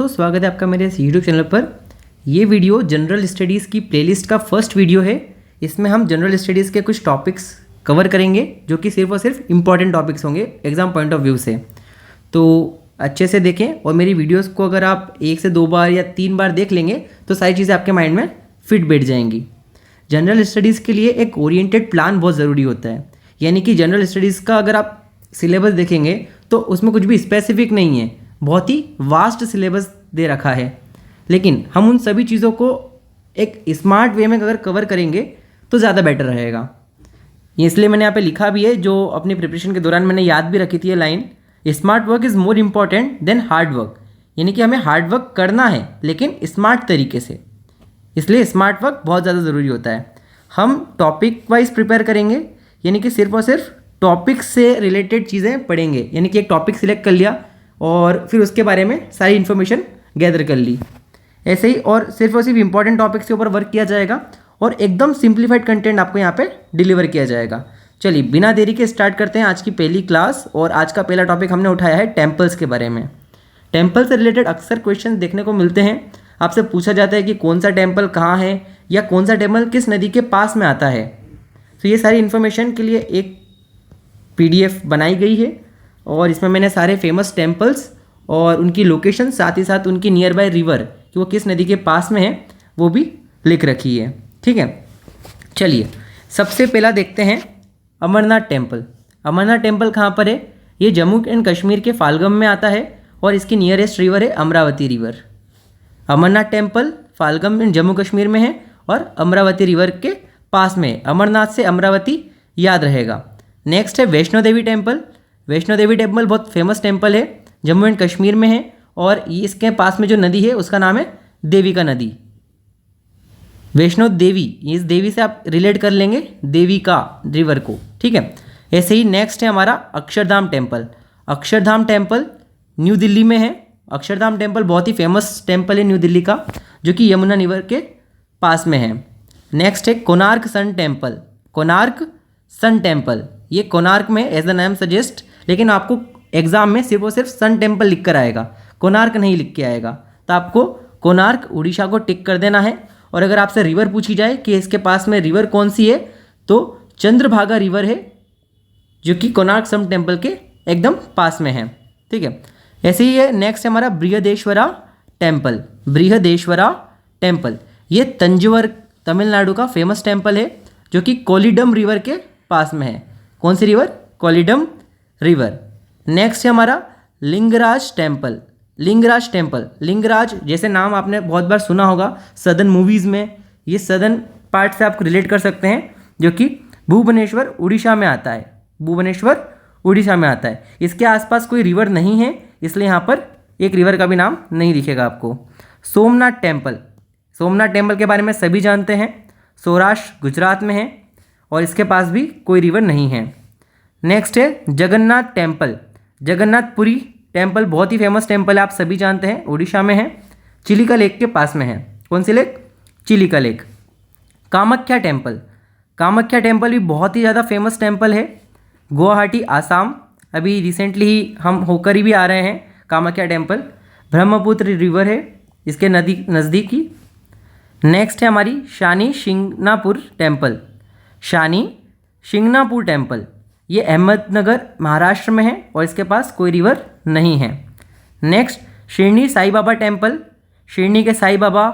दोस्तों, स्वागत है आपका मेरे इस यूट्यूब चैनल पर। ये वीडियो जनरल स्टडीज़ की प्लेलिस्ट का फर्स्ट वीडियो है। इसमें हम जनरल स्टडीज़ के कुछ टॉपिक्स कवर करेंगे जो कि सिर्फ और सिर्फ इंपॉर्टेंट टॉपिक्स होंगे एग्जाम पॉइंट ऑफ व्यू से। तो अच्छे से देखें और मेरी वीडियोस को अगर आप 1 से 2 बार या 3 बार देख लेंगे तो सारी चीज़ें आपके माइंड में फिट बैठ जाएंगी। जनरल स्टडीज़ के लिए एक ओरिएंटेड प्लान बहुत ज़रूरी होता है। यानी कि जनरल स्टडीज़ का अगर आप सिलेबस देखेंगे तो उसमें कुछ भी स्पेसिफिक नहीं है, बहुत ही वास्ट सिलेबस दे रखा है। लेकिन हम उन सभी चीज़ों को एक स्मार्ट वे में अगर कवर करेंगे तो ज़्यादा बेटर रहेगा। ये इसलिए मैंने यहाँ पे लिखा भी है, जो अपनी प्रिपरेशन के दौरान मैंने याद भी रखी थी ये line, smart work is more important than hard work. यानी कि हमें हार्ड वर्क करना है लेकिन स्मार्ट तरीके से, इसलिए स्मार्ट वर्क बहुत ज़्यादा ज़रूरी होता है। हम टॉपिक वाइज प्रिपेयर करेंगे, यानी कि सिर्फ और सिर्फ टॉपिक से रिलेटेड चीज़ें पढ़ेंगे। यानी कि एक टॉपिक सिलेक्ट कर लिया और फिर उसके बारे में सारी इन्फॉर्मेशन गैदर कर ली, ऐसे ही और सिर्फ इंपॉर्टेंट टॉपिक्स के ऊपर वर्क किया जाएगा और एकदम सिंप्लीफाइड कंटेंट आपको यहाँ पे डिलीवर किया जाएगा। चलिए बिना देरी के स्टार्ट करते हैं आज की पहली क्लास। और आज का पहला टॉपिक हमने उठाया है टेम्पल्स के बारे में। टेम्पल से रिलेटेड अक्सर क्वेश्चन देखने को मिलते हैं। आपसे पूछा जाता है कि कौन सा टेम्पल कहाँ है या कौन सा टेम्पल किस नदी के पास में आता है। तो ये सारी इन्फॉर्मेशन के लिए एक PDF बनाई गई है और इसमें मैंने सारे फेमस टेम्पल्स और उनकी लोकेशन, साथ ही साथ उनकी नियर बाय रिवर कि वो किस नदी के पास में है वो भी लिख रखी है। ठीक है, चलिए सबसे पहला देखते हैं अमरनाथ टेम्पल। अमरनाथ टेम्पल कहाँ पर है? ये जम्मू एंड कश्मीर के फालगम में आता है और इसकी नियरेस्ट रिवर है Amravati river. Amarnath temple Pahalgam and Jammu Kashmir में है और अमरावती रिवर के पास में है। अमरनाथ से अमरावती याद रहेगा। नेक्स्ट है वैष्णो देवी टेम्पल। वैष्णो देवी टेम्पल बहुत फेमस टेम्पल है, जम्मू एंड कश्मीर में है और इसके पास में जो नदी है उसका नाम है देविका नदी। वैष्णो देवी, इस देवी से आप रिलेट कर लेंगे देविका रिवर को। ठीक है, ऐसे ही नेक्स्ट है हमारा Akshardham temple. Akshardham temple new Delhi में है। अक्षरधाम टेम्पल बहुत ही फेमस टेम्पल है न्यू दिल्ली का, जो कि यमुना रिवर के पास में है। नेक्स्ट है Konark sun temple. Konark sun temple, ये कोणार्क में एज द नेम सजेस्ट, लेकिन आपको एग्जाम में सिर्फ और सिर्फ सन टेम्पल लिख कर आएगा, कोणार्क नहीं लिख के आएगा। तो आपको कोणार्क उड़ीसा को टिक कर देना है। और अगर आपसे रिवर पूछी जाए कि इसके पास में रिवर कौन सी है, तो चंद्रभागा रिवर है, जो कि कोणार्क सन टेम्पल के एकदम पास में है। ठीक है, ऐसे ही है। नेक्स्ट है हमारा बृहदेश्वरा टेम्पल। बृहदेश्वरा टेम्पल ये तंजौर तमिलनाडु का फेमस टेम्पल है, जो कि कोलिडम रिवर के पास में है। कौन सी रिवर? कोलिडम रिवर। नेक्स्ट है हमारा लिंगराज टेम्पल। लिंगराज टेम्पल, लिंगराज जैसे नाम आपने बहुत बार सुना होगा सदर्न मूवीज़ में, ये सदर्न पार्ट से आप रिलेट कर सकते हैं, जो कि भुवनेश्वर उड़ीसा में आता है। भुवनेश्वर उड़ीसा में आता है। इसके आसपास कोई रिवर नहीं है, इसलिए यहाँ पर एक रिवर का भी नाम नहीं दिखेगा आपको। सोमनाथ टेम्पल। सोमनाथ टेम्पल के बारे में सभी जानते हैं, सौराष्ट्र गुजरात में है और इसके पास भी कोई रिवर नहीं है। नेक्स्ट है जगन्नाथ टेम्पल। जगन्नाथपुरी टेम्पल बहुत ही फेमस टेम्पल है, आप सभी जानते हैं, उड़ीसा में है, चिलिका लेक के पास में है। कौन सी lake? Chilika lake. Kamakhya temple. Kamakhya temple भी बहुत ही ज़्यादा फेमस टेम्पल है, गुवाहाटी आसाम। अभी रिसेंटली ही हम होकर ही भी आ रहे हैं कामाख्या टेम्पल। ब्रह्मपुत्र रिवर है इसके नज़दीक ही। नेक्स्ट है हमारी शानी शिंगनापुर टेम्पल। शानी शिंगनापुर टेम्पल ये अहमदनगर महाराष्ट्र में है और इसके पास कोई रिवर नहीं है। Next Shirdi Sai Baba temple. शिरडी के साईं बाबा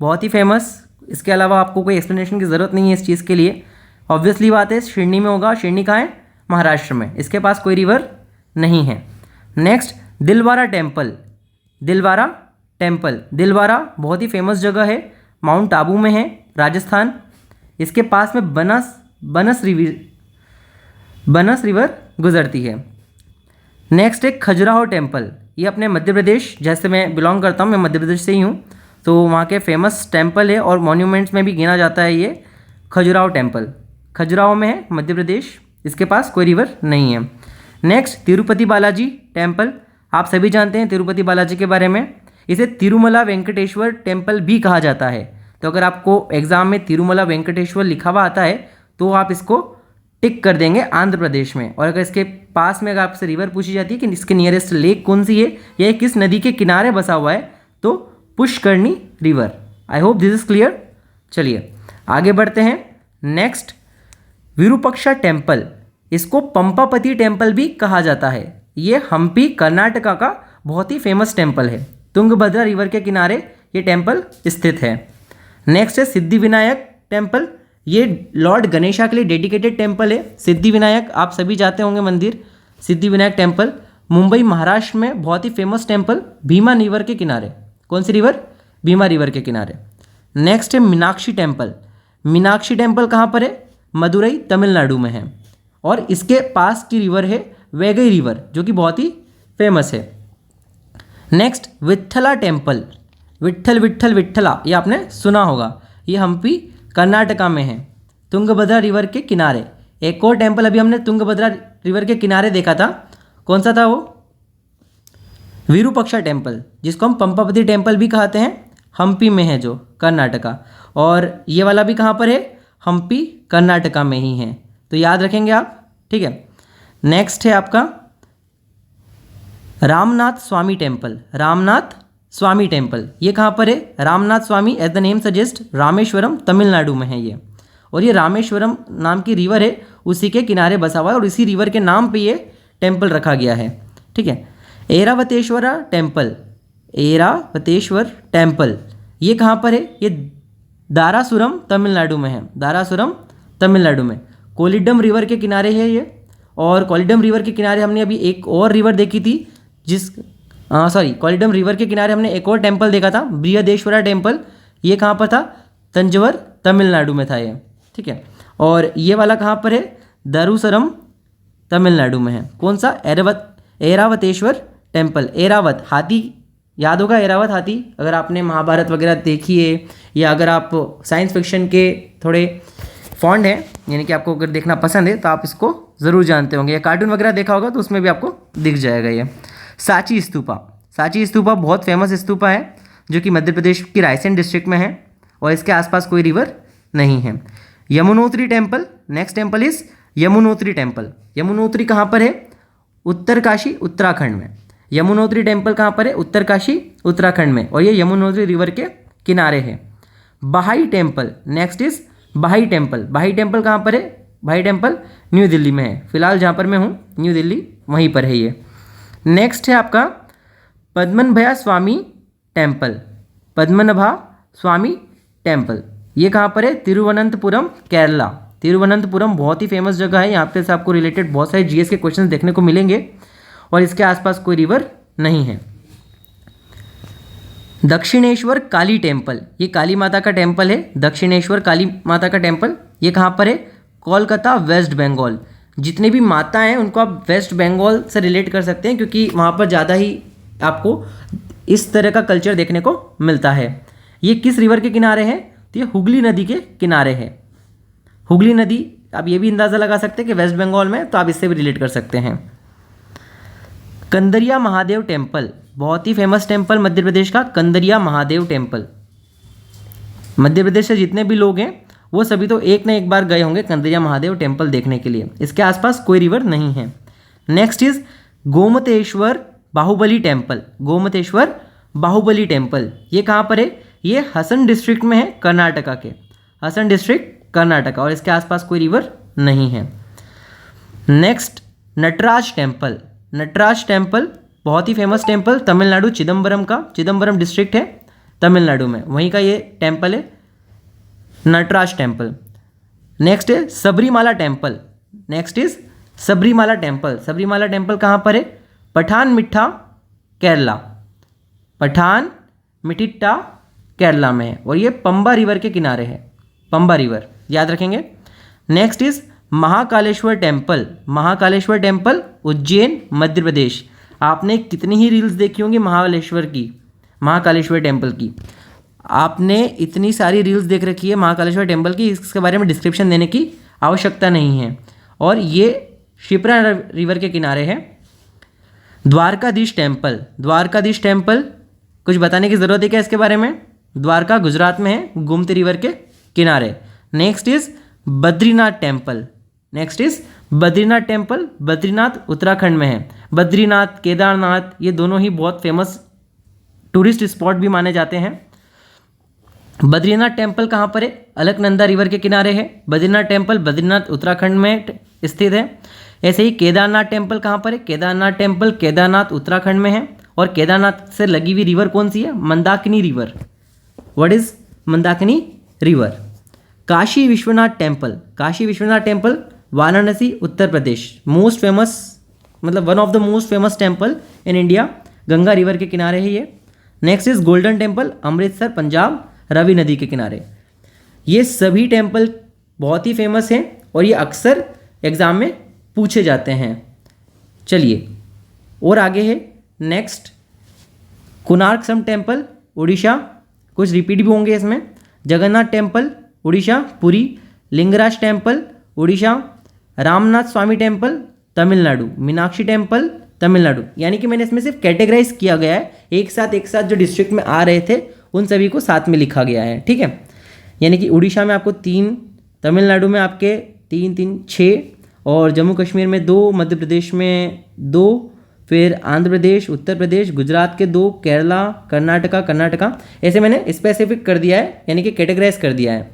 बहुत ही फेमस, इसके अलावा आपको कोई एक्सप्लेनेशन की ज़रूरत नहीं है इस चीज़ के लिए, ऑब्वियसली बात है शिरडी में होगा। शिरडी कहाँ है? महाराष्ट्र में। इसके पास कोई रिवर नहीं है। Next Dilwara temple. Dilwara temple, Dilwara बहुत ही फेमस जगह है, माउंट आबू में है, राजस्थान। इसके पास में बनस रिवर गुजरती है। नेक्स्ट है खजुराहो टेम्पल। ये अपने मध्य प्रदेश, जैसे मैं बिलोंग करता हूँ, मैं मध्य प्रदेश से ही हूँ, तो वहाँ के फेमस टेम्पल है और मॉन्यूमेंट्स में भी गिना जाता है ये खजुराहो टेम्पल। खजुराहो में है, मध्य प्रदेश। इसके पास कोई रिवर नहीं है। Next Tirupati Balaji temple. आप सभी जानते हैं तिरुपति बालाजी के बारे में, इसे तिरुमला वेंकटेश्वर टेम्पल भी कहा जाता है। तो अगर आपको एग्जाम में तिरुमला वेंकटेश्वर लिखा हुआ आता है तो आप इसको टिक कर देंगे आंध्र प्रदेश में। और अगर इसके पास में अगर आपसे रिवर पूछी जाती है कि इसके नियरेस्ट लेक कौन सी है या किस नदी के किनारे बसा हुआ है, तो Pushkarini river. I hope this is clear. चलिए आगे बढ़ते हैं। नेक्स्ट, विरूपक्षा टेम्पल, इसको पंपापति टेम्पल भी कहा जाता है। ये हम्पी कर्नाटका का बहुत ही फेमस टेम्पल है। तुंगभद्रा रिवर के किनारे ये टेम्पल स्थित है। नेक्स्ट है सिद्धिविनायक टेम्पल, ये लॉर्ड गणेशा के लिए डेडिकेटेड टेम्पल है। सिद्धिविनायक आप सभी जाते होंगे मंदिर, सिद्धिविनायक टेम्पल मुंबई महाराष्ट्र में बहुत ही फेमस टेम्पल, भीमा रिवर के किनारे। कौन सी रिवर? भीमा रिवर के किनारे। नेक्स्ट है मीनाक्षी टेम्पल, मीनाक्षी टेम्पल कहाँ पर है? मदुरई तमिलनाडु में है। और इसके पास की रिवर है वैगई रिवर, जो कि बहुत ही फेमस है। नेक्स्ट विट्ठला टेम्पल, विट्ठल विट्ठल विट्ठला, ये आपने सुना होगा, ये हम्पी कर्नाटका में है, तुंगभद्रा रिवर के किनारे। एक और टेम्पल अभी हमने तुंगभद्रा रिवर के किनारे देखा था, कौन सा था वो? विरूपक्षा टेम्पल, जिसको हम पंपापति टेम्पल भी कहते हैं, हम्पी में है जो कर्नाटका। और ये वाला भी कहाँ पर है? हम्पी कर्नाटका में ही है, तो याद रखेंगे आप, ठीक है। नेक्स्ट है आपका रामनाथ स्वामी टेम्पल, रामनाथ स्वामी टेम्पल, ये कहाँ पर है? Ramnath Swami as the name suggest Rameswaram Tamil Nadu में है ये। और ये रामेश्वरम नाम की रिवर है, उसी के किनारे बसा हुआ है और इसी रिवर के नाम पे ये टेम्पल रखा गया है, ठीक है। ऐरावतेश्वरा टेम्पल, ऐरावतेश्वर टेम्पल, ये कहाँ पर है? ये दारासुरम तमिलनाडु में है, दारासुरम तमिलनाडु में। कोलिडम रिवर के किनारे है ये। और कोलिडम रिवर के किनारे हमने अभी एक और रिवर देखी थी, कोलिडम रिवर के किनारे हमने एक और टेम्पल देखा था, बृहदेश्वरा टेम्पल, ये कहाँ पर था? तंजवर तमिलनाडु में था ये, ठीक है। और ये वाला कहाँ पर है? दारुसरम तमिलनाडु में है। कौन सा? ऐरावतेश्वर टेम्पल। ऐरावत हाथी, याद होगा ऐरावत हाथी, अगर आपने महाभारत वगैरह देखी है या अगर आप साइंस फिक्शन के थोड़े फॉन्ड हैं, यानी कि आपको अगर देखना पसंद है तो आप इसको ज़रूर जानते होंगे, या कार्टून वगैरह देखा होगा तो उसमें भी आपको दिख जाएगा ये। सांची स्तूपा, सांची स्तूपा बहुत फेमस स्तूपा है जो कि मध्य प्रदेश की रायसेन डिस्ट्रिक्ट में है और इसके आसपास कोई रिवर नहीं है। Yamunotri temple, next temple is Yamunotri temple. Yamunotri कहाँ पर है? उत्तरकाशी उत्तराखंड में। यमुनोत्री टेम्पल कहाँ पर है? उत्तरकाशी उत्तराखंड में, और ये यमुनोत्री रिवर के किनारे है। बहाई टेम्पल, नेक्स्ट इज बहाई टेम्पल। बहाई टेम्पल कहाँ पर है? बहाई टेम्पल न्यू दिल्ली में है, फिलहाल जहाँ पर मैं हूँ न्यू दिल्ली, वहीं पर है ये। नेक्स्ट है आपका पद्मनाभा स्वामी टेम्पल, पद्मनाभा स्वामी टेम्पल, ये कहाँ पर है? तिरुवनंतपुरम केरला। तिरुवनंतपुरम बहुत ही फेमस जगह है, यहाँ पे से आपको रिलेटेड बहुत सारे जीएस के क्वेश्चंस देखने को मिलेंगे और इसके आसपास कोई रिवर नहीं है। दक्षिणेश्वर काली टेम्पल, ये काली माता का टेम्पल है, दक्षिणेश्वर काली माता का टेम्पल, ये कहाँ पर है? कोलकाता वेस्ट बंगाल। जितने भी माता हैं उनको आप वेस्ट बंगाल से रिलेट कर सकते हैं क्योंकि वहाँ पर ज़्यादा ही आपको इस तरह का कल्चर देखने को मिलता है। ये किस रिवर के किनारे है? तो ये हुगली नदी के किनारे है। हुगली नदी, आप ये भी अंदाज़ा लगा सकते हैं कि वेस्ट बंगाल में, तो आप इससे भी रिलेट कर सकते हैं। कंदरिया महादेव टेम्पल, बहुत ही फेमस टेम्पल मध्य प्रदेश का, कंदरिया महादेव टेम्पल। मध्य प्रदेश से जितने भी लोग हैं वो सभी तो एक न एक बार गए होंगे कंदरिया महादेव टेम्पल देखने के लिए। इसके आसपास कोई रिवर नहीं है। Next is Gomateshwara Bahubali temple, Gomateshwara Bahubali temple, ये कहाँ पर है? ये हसन डिस्ट्रिक्ट में है, कर्नाटका के, हसन डिस्ट्रिक्ट कर्नाटका, और इसके आसपास कोई रिवर नहीं है। Next Nataraja temple, Nataraja temple बहुत ही फेमस टेम्पल, तमिलनाडु चिदम्बरम का, चिदम्बरम डिस्ट्रिक्ट है तमिलनाडु में, वहीं का ये टेम्पल है नटराज टेम्पल। नेक्स्ट है Sabarimala temple, next is Sabarimala temple. Sabarimala temple कहाँ पर है? पठानमिट्ठा केरला, पठानमिट्ठा केरला में है और ये पंबा रिवर के किनारे है, पंबा रिवर, याद रखेंगे। Next is Mahakaleshwar temple, Mahakaleshwar temple Ujjain Madhya Pradesh. आपने कितनी ही रील्स देखी होंगी महाकालेश्वर की, महाकालेश्वर टेम्पल की, आपने इतनी सारी रील्स देख रखी है महाकालेश्वर टेम्पल की, इसके बारे में डिस्क्रिप्शन देने की आवश्यकता नहीं है। और ये शिप्रा रिवर के किनारे है। द्वारकाधीश टेम्पल, द्वारकाधीश टेम्पल कुछ बताने की ज़रूरत है क्या इसके बारे में? द्वारका गुजरात में है, गोमती रिवर के किनारे। Next is Badrinath temple, next is Badrinath temple, Badrinath Uttarakhand में है। बद्रीनाथ, केदारनाथ ये दोनों ही बहुत फेमस टूरिस्ट स्पॉट भी माने जाते हैं। बद्रीनाथ टेम्पल कहाँ पर है? अलकनंदा रिवर के किनारे है। बद्रीनाथ टेम्पल बद्रीनाथ उत्तराखंड में स्थित है। ऐसे ही केदारनाथ टेम्पल कहाँ पर है? केदारनाथ टेम्पल केदारनाथ उत्तराखंड में है। और केदारनाथ से लगी हुई रिवर कौन सी है? Mandakini river. What is Mandakini river? Kashi Vishwanath temple, Kashi Vishwanath temple Varanasi Uttar Pradesh, most famous मतलब one of the most famous temple in India, Ganga river के किनारे है ये। Next is golden temple Amritsar Punjab, Ravi नदी के किनारे। ये सभी टेम्पल बहुत ही फेमस हैं और ये अक्सर एग्जाम में पूछे जाते हैं। चलिए और आगे है next Konark sun temple Orissa, कुछ रिपीट भी होंगे इसमें। जगन्नाथ टेम्पल उड़ीसा पुरी, लिंगराज टेम्पल उड़ीसा, रामनाथ स्वामी टेम्पल तमिलनाडु, मीनाक्षी टेम्पल तमिलनाडु। यानी कि मैंने इसमें सिर्फ कैटेगराइज किया गया है, एक साथ जो डिस्ट्रिक्ट में आ रहे थे उन सभी को साथ में लिखा गया है, ठीक है। यानी कि उड़ीसा में आपको 3, तमिलनाडु में आपके 3 6, और जम्मू कश्मीर में 2, मध्य प्रदेश में 2, फिर आंध्र प्रदेश, उत्तर प्रदेश, गुजरात के 2, केरला, कर्नाटका, ऐसे मैंने स्पेसिफिक कर दिया है, यानी कि कैटेगराइज कर दिया है।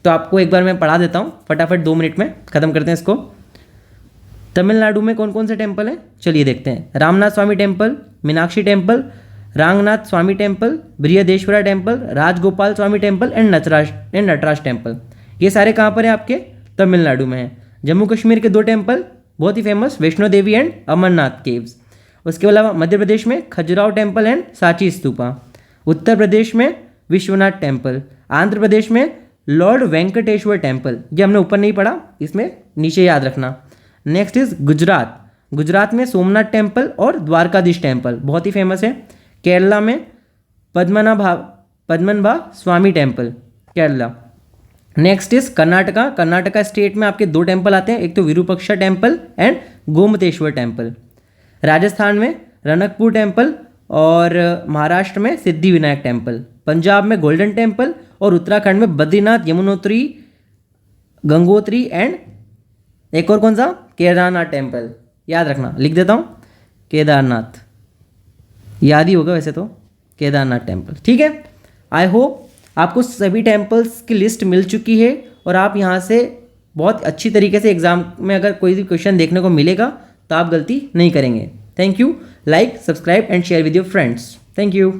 तो आपको एक बार मैं पढ़ा देता हूँ फटाफट, 2 मिनट में ख़त्म करते हैं इसको। तमिलनाडु में कौन कौन से टेम्पल हैं चलिए देखते हैं। रामनाथ स्वामी temple, Meenakshi temple, Ranganatha Swami temple, Brihadeeswara temple, Rajagopala Swami temple and Nataraja temple. ये सारे कहाँ पर हैं? आपके तमिलनाडु में हैं। जम्मू कश्मीर के 2 टेम्पल बहुत ही famous, Vaishno Devi and Amarnath caves. उसके अलावा मध्य प्रदेश में खजुराहो टेम्पल एंड सांची स्तूपा, उत्तर प्रदेश में विश्वनाथ टेम्पल, आंध्र प्रदेश में लॉर्ड वेंकटेश्वर टेम्पल, ये हमने ऊपर नहीं पढ़ा, इसमें नीचे याद रखना। नेक्स्ट इज गुजरात, गुजरात में सोमनाथ टेम्पल और द्वारकाधीश टेम्पल बहुत ही फेमस है। केरला में Padmanabha Swami temple Kerala. Next is Karnataka, Karnataka state में आपके 2 टेम्पल आते हैं, एक तो Virupaksha temple and Gommateshwara temple. Rajasthan में रणकपुर टेम्पल और महाराष्ट्र में सिद्धि विनायक टेम्पल। पंजाब में गोल्डन टेम्पल और उत्तराखंड में बद्रीनाथ, यमुनोत्री, गंगोत्री एंड एक और कौन सा? केदारनाथ टेम्पल। याद रखना, लिख देता हूँ, केदारनाथ, याद ही होगा वैसे तो, केदारनाथ टेम्पल, ठीक है। आई होप आपको सभी टेम्पल्स की लिस्ट मिल चुकी है और आप यहाँ से बहुत अच्छी तरीके से एग्जाम में अगर कोई भी क्वेश्चन देखने को मिलेगा तो आप गलती नहीं करेंगे। Thank you. Like, subscribe and share with your friends. Thank you.